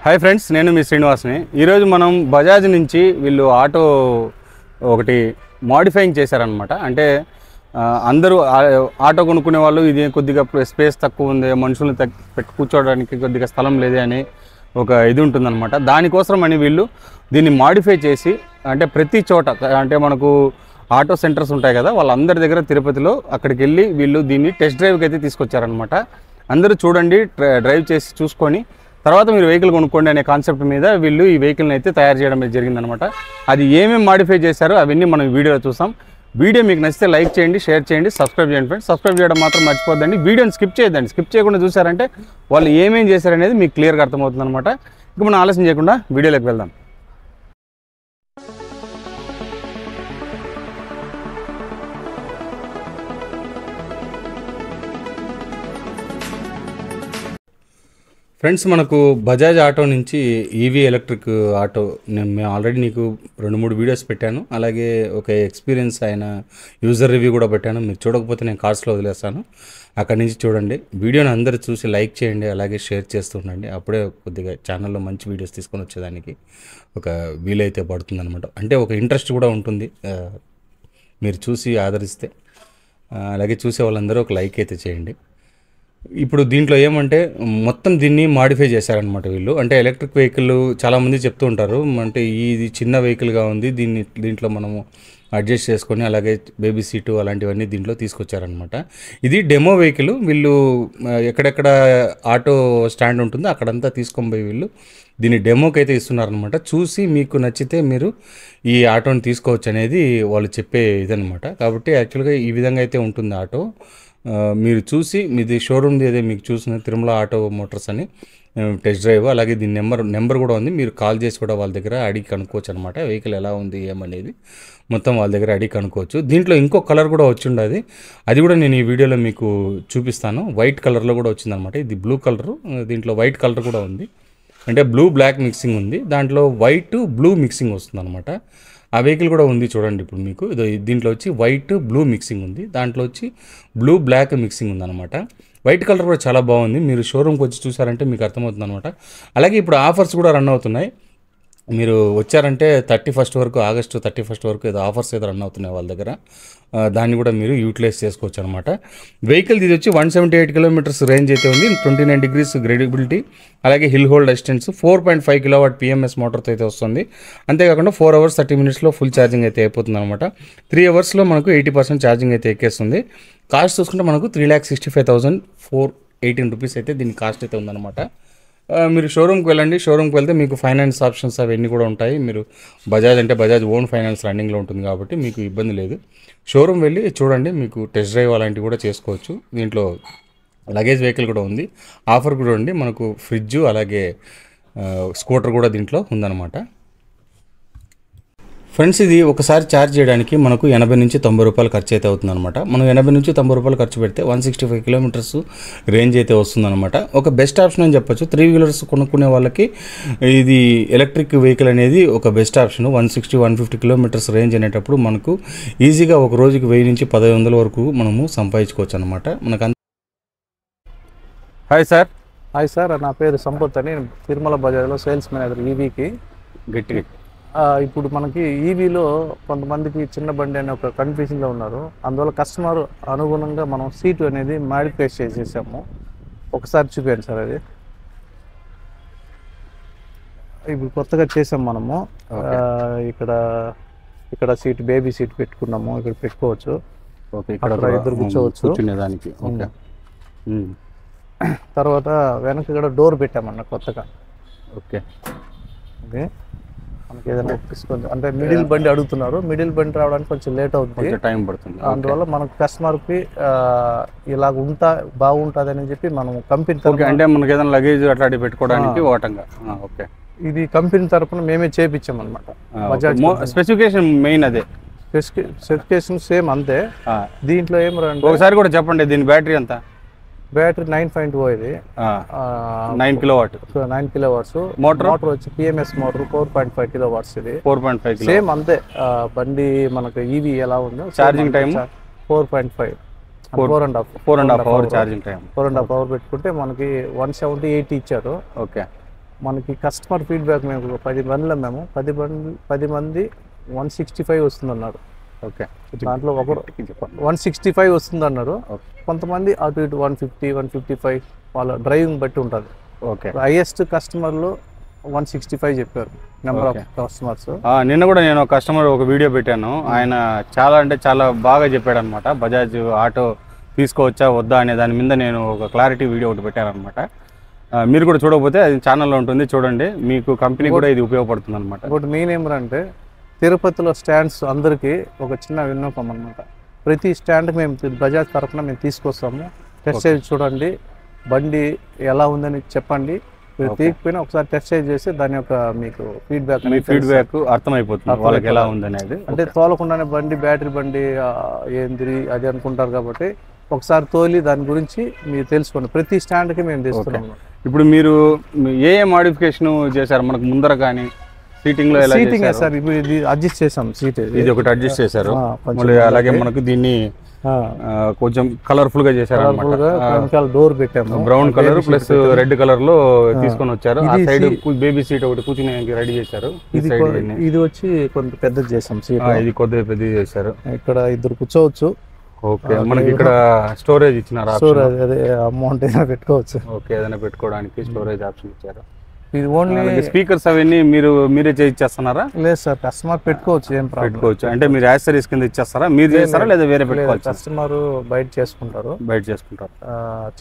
Hi friends, నేను మీ శ్రీనివాస్ని. ఈరోజు మనం బజాజ్ నుంచి వీళ్ళు ఆటో ఒకటి మాడిఫైయింగ్ చేశారనమాట. అంటే అందరూ ఆటో కొనుక్కునే వాళ్ళు ఇది కొద్దిగా స్పేస్ తక్కువ ఉంది, మనుషులను పెట్టి కూర్చోవడానికి కొద్దిగా స్థలం లేదే అని ఒక ఇది ఉంటుందన్నమాట. దానికోసం అని వీళ్ళు దీన్ని మాడిఫై చేసి, అంటే ప్రతి చోట అంటే మనకు ఆటో సెంటర్స్ ఉంటాయి కదా, వాళ్ళందరి దగ్గర తిరుపతిలో అక్కడికి వెళ్ళి వీళ్ళు దీన్ని టెస్ట్ డ్రైవ్కి అయితే తీసుకొచ్చారనమాట. అందరూ చూడండి, డ్రైవ్ చేసి చూసుకొని తర్వాత మీరు వెహికల్ కొనుక్కోండి అనే కాన్సెప్ట్ మీద వీళ్ళు ఈ వెహికల్ని అయితే తయారు చేయడం జరిగిందనమాట. అది ఏమేమి మాడిఫై చేశారో అవన్నీ మనం వీడియోలో చూసాం. వీడియో మీకు నచ్చితే లైక్ చేయండి, షేర్ చేయండి, సబ్స్క్రైబ్ చేయండి ఫ్రెండ్స్. సబ్స్క్రైబ్ చేయడం మాత్రం మర్చిపోద్దండి. వీడియోని స్కిప్ చేయొద్దండి. స్కిప్ చేయకుండా చూసారంటే వాళ్ళు ఏమేం చేశారనేది మీకు క్లియర్గా అర్థమవుతుంది అనమాట. ఇక మనం ఆలస్యం చేయకుండా వీడియోలోకి వెళ్దాం. ఫ్రెండ్స్, మనకు బజాజ్ ఆటో నుంచి ఈవీ ఎలక్ట్రిక్ ఆటో మేము ఆల్రెడీ నీకు 2-3 వీడియోస్ పెట్టాను. అలాగే ఒక ఎక్స్పీరియన్స్ అయిన యూజర్ రివ్యూ కూడా పెట్టాను. మీరు చూడకపోతే నేను కార్డ్స్లో వదిలేస్తాను, అక్కడి నుంచి చూడండి. వీడియోని అందరూ చూసి లైక్ చేయండి, అలాగే షేర్ చేస్తూ ఉండండి. అప్పుడే కొద్దిగా ఛానల్లో మంచి వీడియోస్ తీసుకొని వచ్చేదానికి ఒక వీలైతే పడుతుందన్నమాట. అంటే ఒక ఇంట్రెస్ట్ కూడా ఉంటుంది మీరు చూసి ఆదరిస్తే. అలాగే చూసే వాళ్ళందరూ ఒక లైక్ అయితే చేయండి. ఇప్పుడు దీంట్లో ఏమంటే మొత్తం దీన్ని మాడిఫై చేశారనమాట వీళ్ళు. అంటే ఎలక్ట్రిక్ వెహికల్ చాలామంది చెప్తూ ఉంటారు, అంటే ఇది చిన్న వెహికల్గా ఉంది, దీంట్లో మనము అడ్జస్ట్ చేసుకొని అలాగే బేబీ సీటు అలాంటివన్నీ దీంట్లో తీసుకొచ్చారనమాట. ఇది డెమో వెహికల్. వీళ్ళు ఎక్కడెక్కడ ఆటో స్టాండ్ ఉంటుందో అక్కడంతా తీసుకొని పోయి వీళ్ళు దీన్ని డెమోకి అయితే ఇస్తున్నారనమాట. చూసి మీకు నచ్చితే మీరు ఈ ఆటోని తీసుకోవచ్చు అనేది వాళ్ళు చెప్పే ఇదనమాట. కాబట్టి యాక్చువల్గా ఈ విధంగా అయితే ఉంటుంది ఆటో. మీరు చూసి మీది షోరూమ్ది అదే మీకు చూసిన తిరుమల ఆటో మోటార్స్ అని టెస్ట్ డ్రైవ్, అలాగే దీని నెంబర్ కూడా ఉంది. మీరు కాల్ చేసి కూడా వాళ్ళ దగ్గర అడిగి కనుక్కోవచ్చు అనమాట. వెహికల్ ఎలా ఉంది ఏమనేది మొత్తం వాళ్ళ దగ్గర అడిగి కనుక్కోవచ్చు. దీంట్లో ఇంకో కలర్ కూడా వచ్చిండది, అది కూడా నేను ఈ వీడియోలో మీకు చూపిస్తాను. వైట్ కలర్లో కూడా వచ్చిందనమాట. ఇది బ్లూ కలరు, దీంట్లో వైట్ కలర్ కూడా ఉంది. అంటే బ్లూ బ్లాక్ మిక్సింగ్ ఉంది, దాంట్లో వైట్ బ్లూ మిక్సింగ్ వస్తుంది అనమాట. ఆ వెహికల్ కూడా ఉంది చూడండి. ఇప్పుడు మీకు దీంట్లో వచ్చి వైట్ బ్లూ మిక్సింగ్ ఉంది, దాంట్లో వచ్చి బ్లూ బ్లాక్ మిక్సింగ్ ఉందన్నమాట. వైట్ కలర్ కూడా చాలా బాగుంది. మీరు షోరూమ్కి వచ్చి చూసారంటే మీకు అర్థమవుతుంది అనమాట. అలాగే ఇప్పుడు ఆఫర్స్ కూడా రన్ అవుతున్నాయి. మీరు వచ్చారంటే 31st వరకు, ఆగస్టు 31st వరకు ఏదో ఆఫర్స్ ఏదో రన్ అవుతున్నాయి వాళ్ళ దగ్గర. దాన్ని కూడా మీరు యూటిలైజ్ చేసుకోవచ్చు అనమాట. వెహికల్ ఇది వచ్చి 178 కిలోమీటర్స్ రేంజ్ అయితే ఉంది, 29 degrees గ్రేడబిలిటీ, అలాగే hill hold distance, 4.5 kW PMS మోటార్తో అయితే వస్తుంది. అంతేకాకుండా 4 hours 30 minutes ఫుల్ ఛార్జింగ్ అయితే అయిపోతుంది అనమాట. 3 hours మనకు 80% ఛార్జింగ్ అయితే ఎక్కేస్తుంది. కాస్ట్ చూసుకుంటే మనకు 3,65,418 రూపీస్ అయితే దీని కాస్ట్ అయితే ఉందన్నమాట. మీరు షోరూమ్కి వెళ్ళండి. షోరూమ్కి వెళ్తే మీకు ఫైనాన్స్ ఆప్షన్స్ అవన్నీ కూడా ఉంటాయి. మీరు బజాజ్ అంటే బజాజ్ ఓన్ ఫైనాన్స్ రన్నింగ్లో ఉంటుంది కాబట్టి మీకు ఇబ్బంది లేదు. షోరూమ్ వెళ్ళి చూడండి, మీకు టెస్ట్ డ్రైవ్ అలాంటివి కూడా చేసుకోవచ్చు. దీంట్లో లగేజ్ వెహికల్ కూడా ఉంది. ఆఫర్ కూడా ఉంది. మనకు ఫ్రిడ్జ్ అలాగే స్కూటర్ కూడా దీంట్లో ఉందన్నమాట. ఫ్రెండ్స్, ఇది ఒకసారి ఛార్జ్ చేయడానికి మనకు 80 నుంచి 90 రూపాయలు ఖర్చు అయితే అవుతుందన్నమాట. మనం 80 నుంచి 90 రూపాయలు ఖర్చు పెడితే 165 కిలోమీటర్స్ రేంజ్ అయితే వస్తుందన్నమాట. ఒక బెస్ట్ ఆప్షన్ అని చెప్పొచ్చు. 3 wheelers కొనుక్కునే వాళ్ళకి ఇది ఎలక్ట్రిక్ వెహికల్ అనేది ఒక బెస్ట్ ఆప్షన్. 160-150 కిలోమీటర్స్ రేంజ్ అనేటప్పుడు మనకు ఈజీగా ఒక రోజుకి 1000 నుంచి 1500 వరకు మనము సంపాదించుకోవచ్చు అనమాట. మనకు హాయ్ సార్, నా పేరు సంపత్ అని, తిరుమల బజాజ్లో సేల్స్ మేనేజర్ ఈవీకి. గట్టిగా ఇప్పుడు మనకి ఈవీలో కొంతమందికి చిన్న బండి అనే ఒక కన్ఫ్యూజన్లో ఉన్నారు. అందువల్ల కస్టమర్ అనుగుణంగా మనం సీటు అనేది మాడిఫై చేసేసాము. ఒకసారి చూపించండి సార్. అది ఇప్పుడు కొత్తగా చేసాం మనము. ఇక్కడ సీట్ బేబీ సీట్ పెట్టుకున్నాము. ఇక్కడ పెట్టుకోవచ్చు, ఇక్కడ ఇద్దరు కూర్చోవచ్చు. తర్వాత వెనక కూడా డోర్ పెట్టామన్న కొత్తగా. ఓకే, మనకి ఏదైనా తీసుకుంది అంటే మిడిల్ బండి అడుగుతున్నారు. మిడిల్ బండి రావడానికి కొంచెం లేట్ అవుతుంది, టైం పడుతుంది. అందువల్ల మనకు కస్టమర్కి ఇలాగ బాగుంటుంది అని చెప్పి మనం కంపెనీ అంటే మనకి ఏదైనా లగేజ్ అట్లాంటి పెట్టుకోవడానికి ఓటంగా. ఓకే, ఇది కంపెనీ తరఫున మేమే చేపించాం అనమాట. స్పెసిఫికేషన్ మెయిన్ అదే, స్పెసిఫికేషన్ సేమ్ అంతే. దీంట్లో ఏం రండి ఒకసారి కూడా చెప్పండి. దీని బ్యాటరీ ఎంత? బ్యాటరీ 9.0 ఇది, 9 కిలోవాట్, 9 kilowatts. మోటార్ వచ్చి పిఎంఎస్ మోటార్ 4.5 kilowatts. ఇది 4.5 సేమ్ అంతే. బండి మనకు ఈవీ ఎలా ఉందో charging time 4.5, 4.5 hour charging time. 4.5 hours పెట్టుకుంటే మనకి 170-80 ఇచ్చారు. ఓకే, మనకి కస్టమర్ ఫీడ్బ్యాక్ మేము 10 మందిలో మేము 10 మంది 165 వస్తుందన్నారు. ఓకే, దాంట్లో ఒకరు 165 వస్తుందన్నారు. కొంతమంది అటు ఇటు 150, 155 వాళ్ళ డ్రైవింగ్ బట్టి ఉంటుంది. ఓకే, హైయెస్ట్ కస్టమర్లు 165 చెప్పారు నెంబర్ ఆఫ్ కస్టమర్స్. నిన్న కూడా నేను కస్టమర్ ఒక వీడియో పెట్టాను. ఆయన చాలా అంటే చాలా బాగా చెప్పాడు అనమాట. బజాజ్ ఆటో తీసుకోవచ్చా వద్దా అనే దాని మీద నేను ఒక క్లారిటీ వీడియో ఒకటి పెట్టాను అనమాట. మీరు కూడా చూడకపోతే అది ఛానల్లో ఉంటుంది, చూడండి. మీకు కంపెనీ కూడా ఇది ఉపయోగపడుతుంది అనమాట. ఇంకోటి మెయిన్ ఏమంటే తిరుపతిలో స్టాండ్స్ అందరికీ ఒక చిన్న విన్నపం అనమాట. ప్రతి స్టాండ్కి మేము బజాజ్ తరఫున మేము తీసుకొస్తాము. టెస్ట్ డ్రైవ్ చూడండి, బండి ఎలా ఉందని చెప్పండి. మీరు తీయకపోయినా ఒకసారి టెస్ట్ డ్రైవ్ చేసి దాని యొక్క మీకు ఫీడ్బ్యాక్ అర్థమైపోతుంది వాళ్ళకి ఎలా ఉందనేది. అంటే తోలకుండానే బండి బ్యాటరీ బండి ఏంది అది అనుకుంటారు కాబట్టి ఒకసారి తోలి దాని గురించి మీరు తెలుసుకోండి. ప్రతి స్టాండ్కి మేము తీస్తున్నాము. ఇప్పుడు మీరు ఏ మాడిఫికేషన్ చేశారు మనకు ముందర కానీ సీటింగ్ లో? సీటింగ్ సార్ ఇప్పుడు ఇది అడ్జస్ట్ చేసాం. సీట్ ఇది ఒకటి అడ్జస్ట్ చేశారు. అలాగే మనకు దీన్ని కొంచెం కలర్ఫుల్ గా చేశారు. డోర్ పెట్టాము, brown colour plus red colour లో తీసుకొని వచ్చారు. ఆ సైడ్ బేబీ సీట్ ఒకటి కూర్చుని రెడీ చేశారు. ఇది వచ్చి కొంత పెద్దది చేసాం సీట్. ఇది కొద్దిగా పెద్దది చేశారు. ఇక్కడ ఇద్దరు కూర్చోవచ్చు. ఓకే, మనకి ఇక్కడ స్టోరేజ్ ఇచ్చినారు. స్టోరేజ్ అదే అమౌంట్ ఏదైనా పెట్టుకోవచ్చు. ఓకే, ఏదైనా పెట్టుకోవడానికి స్టోరేజ్ ఆప్షన్ ఇచ్చారు. ఇది ఓన్లీ స్పీకర్స్ అవన్నీ మీరే చేయించేస్తున్నారా? లేదు సార్, కస్టమర్ పెట్టుకోవచ్చు. ఏం పెట్టుకోవచ్చు అంటే మీరు యాక్సెసరీస్ కింద ఇచ్చేస్తారా? మీరు చేస్తారా లేదా వేరే పెట్టుకోవచ్చు? కస్టమర్ బయట చేసుకుంటారు.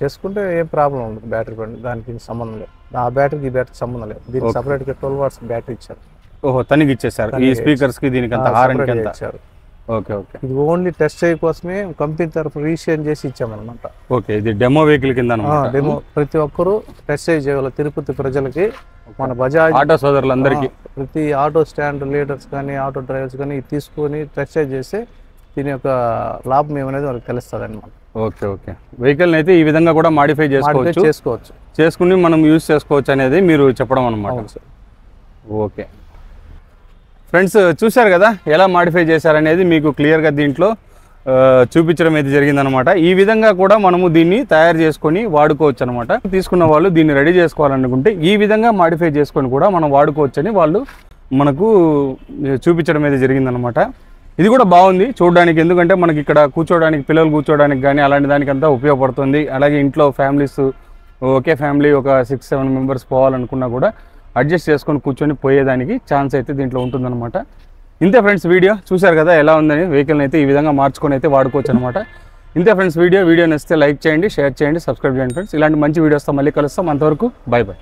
చేసుకుంటే ఏం ప్రాబ్లం ఉండదు. బ్యాటరీ బండి దానికి సంబంధం లేదు. ఆ బ్యాటరీకి ఈ బ్యాటరీ సంబంధం లేదు. దీనికి సపరేట్ గా 12 వాట్స్ బ్యాటరీ ఇచ్చారు. ఓహో, తనకి ఇచ్చేసారు. ఈ స్పీకర్స్ కి దీనికి అంత హార్న్ కి ఇచ్చారు. ఓకే ఓకే, ఇది ఓన్లీ టెస్ట్ డ్రైవ్ కోసమే కంపెనీ తరఫు రిజిస్ట్రేషన్ చేసి ఇచ్చామన్నమాట. ఓకే, ఇది డెమో వెహికల్ కింద డెమో. ప్రతి ఒక్కరు టెస్ట్ డ్రైవ్ చేయాలి. తిరుపతి ప్రజలకి, మన బజాజ్ ఆటో సోదరులందరికీ, ప్రతి ఆటో స్టాండ్ లీడర్స్ కానీ ఆటో డ్రైవర్స్ కానీ ఇది తీసుకొని టెస్ట్ డ్రైవ్ చేసి దీని యొక్క లాభం ఏమనేది వాళ్ళకి తెలుస్తుంది అనమాట. ఓకే ఓకే, వెహికల్ అయితే ఈ విధంగా కూడా మాడిఫై చేసుకోవచ్చు, చేసుకుని మనం యూజ్ చేసుకోవచ్చు అనేది మీరు చెప్పడం అనమాట. ఓకే ఫ్రెండ్స్, చూశారు కదా ఎలా మాడిఫై చేశారనేది మీకు క్లియర్గా దీంట్లో చూపించడం అయితే జరిగిందనమాట. ఈ విధంగా కూడా మనము దీన్ని తయారు చేసుకొని వాడుకోవచ్చు అనమాట. తీసుకున్న వాళ్ళు దీన్ని రెడీ చేసుకోవాలనుకుంటే ఈ విధంగా మాడిఫై చేసుకొని కూడా మనం వాడుకోవచ్చు అని వాళ్ళు మనకు చూపించడం అయితే జరిగిందనమాట. ఇది కూడా బాగుంది చూడడానికి, ఎందుకంటే మనకి ఇక్కడ కూర్చోడానికి, పిల్లలు కూర్చోడానికి కానీ అలాంటి దానికంతా ఉపయోగపడుతుంది. అలాగే ఇంట్లో ఫ్యామిలీస్, ఒకే ఫ్యామిలీ ఒక 6-7 మెంబర్స్ పోవాలనుకున్నా కూడా అడ్జస్ట్ చేసుకొని కూర్చొని పోయేదానికి ఛాన్స్ అయితే దీంట్లో ఉంటుందన్నమాట. ఇంతే ఫ్రెండ్స్, వీడియో చూశారు కదా ఎలా ఉందని. వెహికల్ని అయితే ఈ విధంగా మార్చుకొని అయితే వాడుకోవచ్చు అనమాట. ఇంతే ఫ్రెండ్స్, వీడియో నచ్చితే లైక్ చేయండి, షేర్ చేయండి, సబ్స్క్రైబ్ చేయండి ఫ్రెండ్స్. ఇలాంటి మంచి వీడియోస్తో మళ్ళీ కలుస్తాం. అంతవరకు బై బై.